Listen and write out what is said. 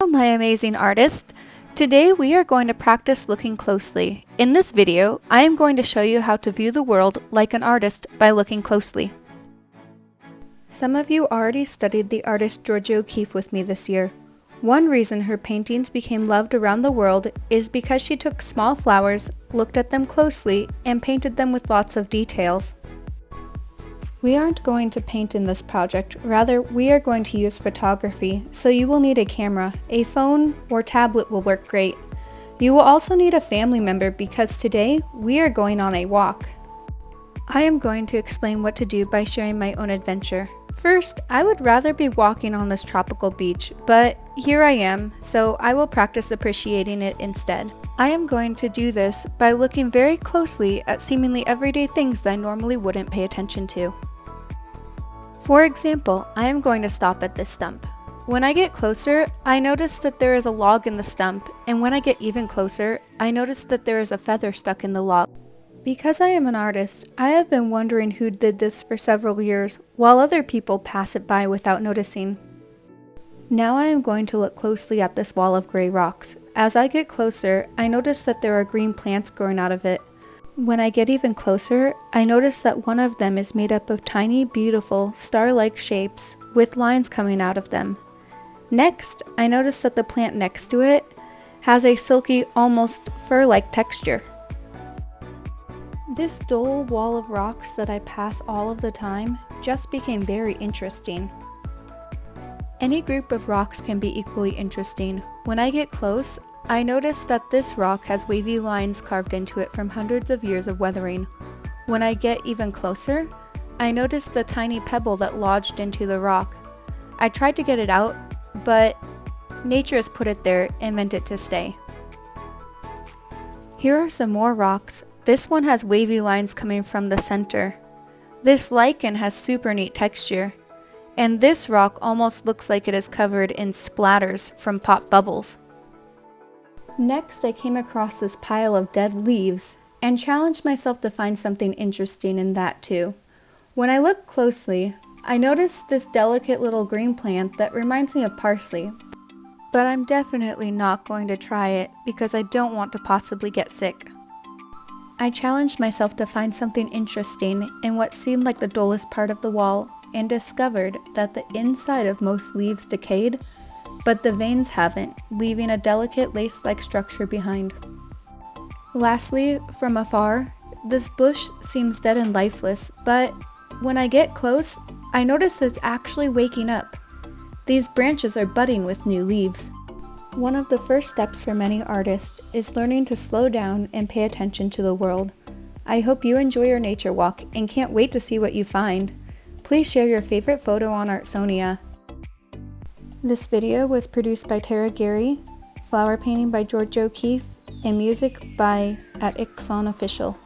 Hello, my amazing artist. Today we are going to practice looking closely. In this video, I am going to show you how to view the world like an artist by looking closely. Some of you already studied the artist Georgia O'Keeffe with me this year. One reason her paintings became loved around the world is because she took small flowers, looked at them closely, and painted them with lots of details. We aren't going to paint in this project, rather we are going to use photography, so you will need a camera. A phone or tablet will work great. You will also need a family member because today we are going on a walk. I am going to explain what to do by sharing my own adventure. First, I would rather be walking on this tropical beach, but here I am, so I will practice appreciating it instead. I am going to do this by looking very closely at seemingly everyday things that I normally wouldn't pay attention to. For example, I am going to stop at this stump. When I get closer, I notice that there is a log in the stump, and when I get even closer, I notice that there is a feather stuck in the log. Because I am an artist, I have been wondering who did this for several years, while other people pass it by without noticing. Now I am going to look closely at this wall of gray rocks. As I get closer, I notice that there are green plants growing out of it. When I get even closer, I notice that one of them is made up of tiny, beautiful, star-like shapes with lines coming out of them. Next, I notice that the plant next to it has a silky, almost fur-like texture. This dull wall of rocks that I pass all of the time just became very interesting. Any group of rocks can be equally interesting. When I get close, I notice that this rock has wavy lines carved into it from hundreds of years of weathering. When I get even closer, I notice the tiny pebble that lodged into the rock. I tried to get it out, but nature has put it there and meant it to stay. Here are some more rocks. This one has wavy lines coming from the center. This lichen has super neat texture. And this rock almost looks like it is covered in splatters from pop bubbles. Next, I came across this pile of dead leaves and challenged myself to find something interesting in that too. When I looked closely, I noticed this delicate little green plant that reminds me of parsley, but I'm definitely not going to try it because I don't want to possibly get sick. I challenged myself to find something interesting in what seemed like the dullest part of the wall and discovered that the inside of most leaves decayed, but the veins haven't, leaving a delicate lace-like structure behind. Lastly, from afar, this bush seems dead and lifeless, but when I get close, I notice it's actually waking up. These branches are budding with new leaves. One of the first steps for many artists is learning to slow down and pay attention to the world. I hope you enjoy your nature walk and can't wait to see what you find. Please share your favorite photo on Artsonia. This video was produced by Tara Gary, flower painting by Georgia O'Keeffe, and music by @Ixon Official.